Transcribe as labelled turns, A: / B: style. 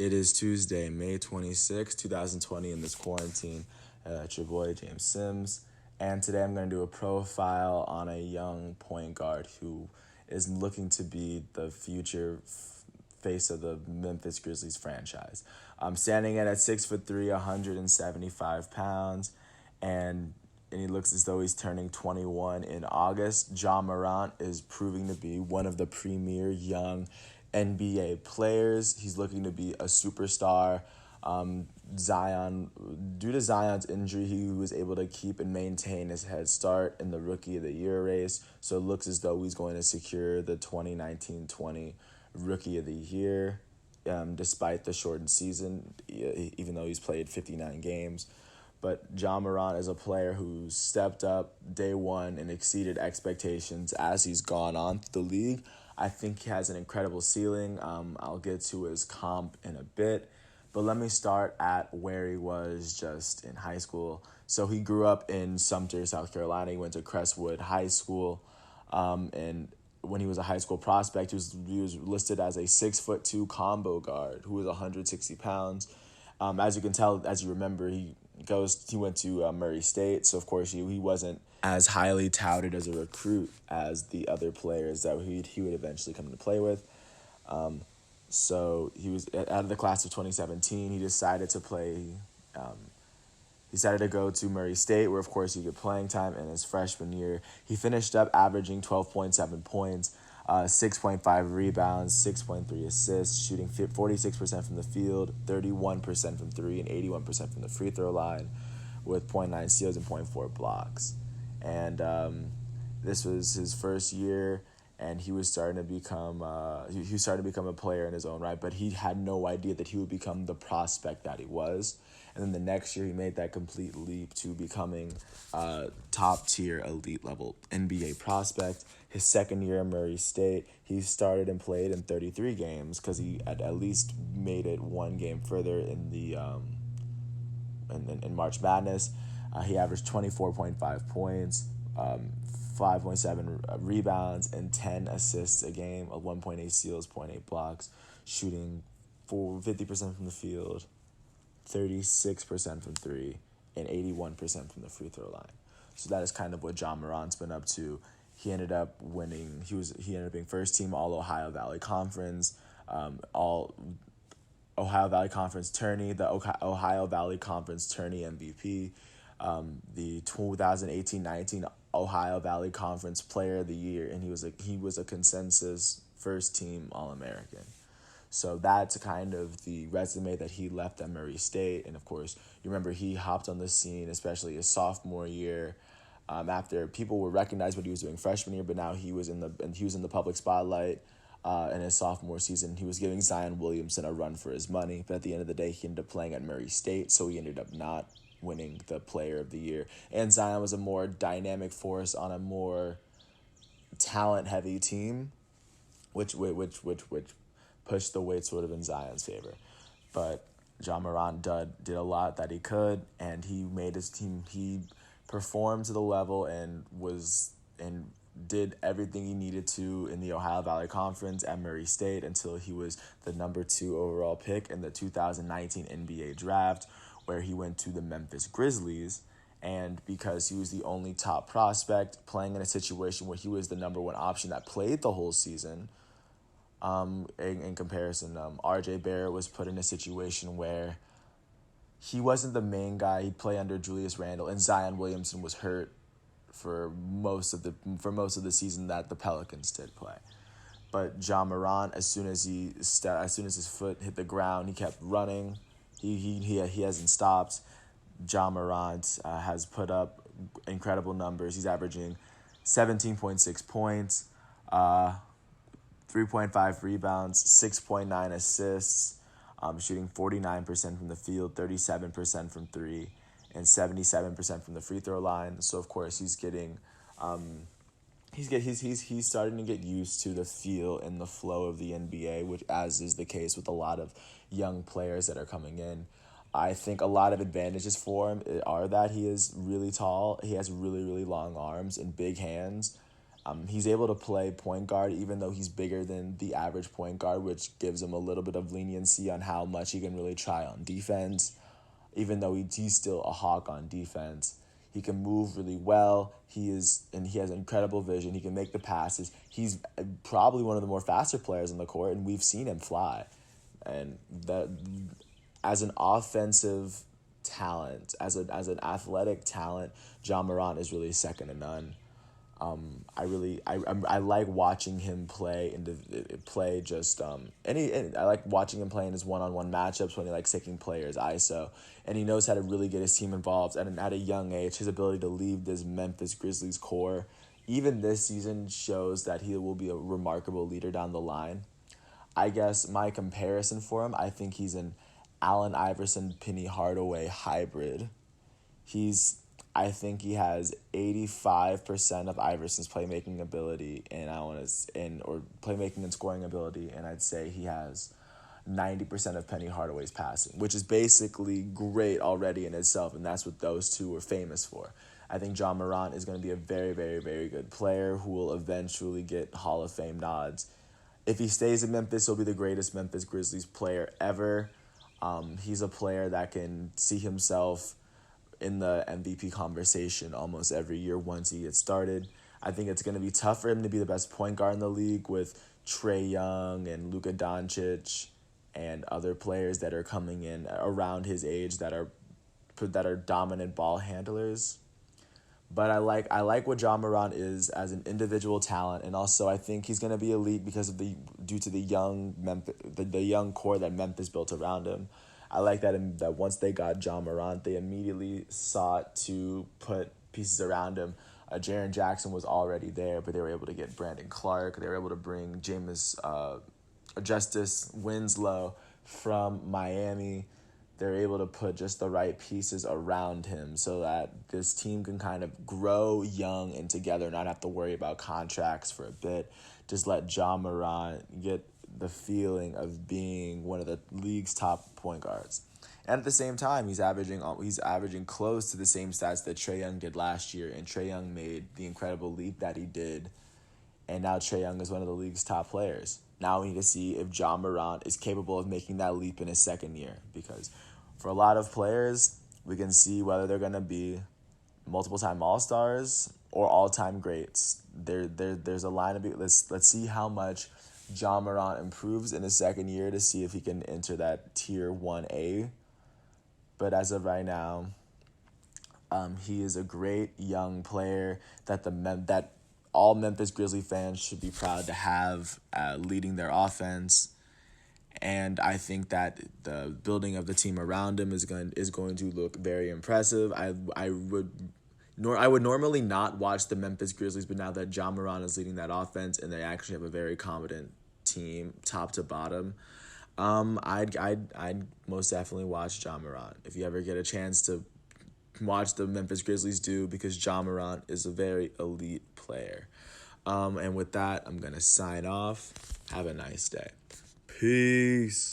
A: It is Tuesday, May 26, 2020, in this quarantine. It's your boy, James Sims. And today I'm going to do a profile on a young point guard who is looking to be the future face of the Memphis Grizzlies franchise. I'm standing at 6'3", 175 pounds, and he looks as though he's turning 21 in August. Morant is proving to be one of the premier young NBA players. He's looking to be a superstar. Due to Zion's injury, he was able to keep and maintain his head start in the Rookie of the Year race. So it looks as though he's going to secure the 2019-20 Rookie of the Year, despite the shortened season, even though he's played 59 games. But Morant is a player who stepped up day one and exceeded expectations as he's gone on through the league. I think he has an incredible ceiling. I'll get to his comp in a bit. But let me start at where he was just in high school. So he grew up in Sumter, South Carolina. He went to Crestwood High School. And when he was a high school prospect, he was listed as a 6'2" combo guard who was 160 pounds. As you can tell, as you remember, he went to Murray State, so of course he wasn't as highly touted as a recruit as the other players that he would eventually come to play with. So he was out of the class of 2017. He decided to play. He decided to go to Murray State, where of course he get playing time. In his freshman year, he finished up averaging 12.7 points, 6.5 rebounds, 6.3 assists, shooting 46% from the field, 31% from three, and 81% from the free throw line, with 0.9 steals and 0.4 blocks. And this was his first year, and he was starting to become a player in his own right. But he had no idea that he would become the prospect that he was. And then the next year, he made that complete leap to becoming a top-tier, elite-level NBA prospect. His second year at Murray State, he started and played in 33 games because he had at least made it one game further in the in March Madness. He averaged 24.5 points, 5.7 rebounds, and 10 assists a game, 1.8 steals, 0.8 blocks, shooting 50% from the field, 36% from three, and 81% from the free throw line. So that is kind of what Morant's been up to. He ended up winning. He ended up being first team All Ohio Valley Conference, All Ohio Valley Conference tourney, the Ohio Valley Conference tourney MVP, the 2018-19 Ohio Valley Conference Player of the Year, and he was a consensus first team All-American. So that's kind of the resume that he left at Murray State. And of course, you remember he hopped on the scene, especially his sophomore year, after people would recognize what he was doing freshman year, but now he was in the public spotlight in his sophomore season. He was giving Zion Williamson a run for his money, but at the end of the day, he ended up playing at Murray State, so he ended up not winning the Player of the Year. And Zion was a more dynamic force on a more talent-heavy team, which pushed the weight sort of in Zion's favor. But Morant did a lot that he could, and he made his team. He performed to the level and did everything he needed to in the Ohio Valley Conference at Murray State until he was the number 2 overall pick in the 2019 NBA draft, where he went to the Memphis Grizzlies. And because he was the only top prospect playing in a situation where he was the number 1 option that played the whole season, in comparison, R.J. Barrett was put in a situation where he wasn't the main guy. He'd play under Julius Randle, and Zion Williamson was hurt for most of the season that the Pelicans did play. But Morant, as soon as his foot hit the ground, he kept running. He hasn't stopped. Morant has put up incredible numbers. He's averaging 17.6 points, 3.5 rebounds, 6.9 assists, shooting 49% from the field, 37% from three, and 77% from the free throw line. So of course he's starting to get used to the feel and the flow of the NBA, which as is the case with a lot of young players that are coming in. I think a lot of advantages for him are that he is really tall, he has really, really long arms and big hands, He's able to play point guard even though he's bigger than the average point guard, which gives him a little bit of leniency on how much he can really try on defense, even though he's still a hawk on defense. He can move really well. He has incredible vision. He can make the passes. He's probably one of the more faster players on the court, and we've seen him fly. And that, as an offensive talent, as an athletic talent, John Morant is really second to none. I like watching him play just I like watching him play in his one-on-one matchups when he likes taking players ISO, and he knows how to really get his team involved. And at a young age, his ability to lead this Memphis Grizzlies core, even this season, shows that he will be a remarkable leader down the line. I guess my comparison for him, I think he's an Allen Iverson, Penny Hardaway hybrid. He's I think he has 85% of Iverson's playmaking ability, and or playmaking and scoring ability, and I'd say he has 90% of Penny Hardaway's passing, which is basically great already in itself, and that's what those two were famous for. I think John Morant is going to be a very, very, very good player who will eventually get Hall of Fame nods. If he stays in Memphis, he'll be the greatest Memphis Grizzlies player ever. He's a player that can see himself in the MVP conversation almost every year once he gets started. I think it's going to be tough for him to be the best point guard in the league with Trae Young and Luka Doncic and other players that are coming in around his age that are dominant ball handlers. But I like what John Morant is as an individual talent, and also I think he's going to be elite because of due to the young the young core that Memphis built around him. I like that once they got John Morant, they immediately sought to put pieces around him. Jaren Jackson was already there, but they were able to get Brandon Clark. They were able to bring Justice Winslow from Miami. They're able to put just the right pieces around him so that this team can kind of grow young and together, not have to worry about contracts for a bit. Just let John Morant get the feeling of being one of the league's top point guards. And at the same time, he's averaging close to the same stats that Trae Young did last year, and Trae Young made the incredible leap that he did. And now Trae Young is one of the league's top players. Now we need to see if John Morant is capable of making that leap in his second year, because for a lot of players, we can see whether they're going to be multiple-time All-Stars or all-time greats. There's a line of it. Let's see how much John Morant improves in his second year to see if he can enter that tier 1A. But as of right now, he is a great young player that all Memphis Grizzly fans should be proud to have leading their offense. And I think that the building of the team around him is going to look very impressive. I would normally not watch the Memphis Grizzlies, but now that John Morant is leading that offense and they actually have a very competent team, top to bottom, I'd most definitely watch John Morant if you ever get a chance to watch the Memphis Grizzlies do, because John Morant is a very elite player. And with that, I'm gonna sign off. Have a nice day. Peace.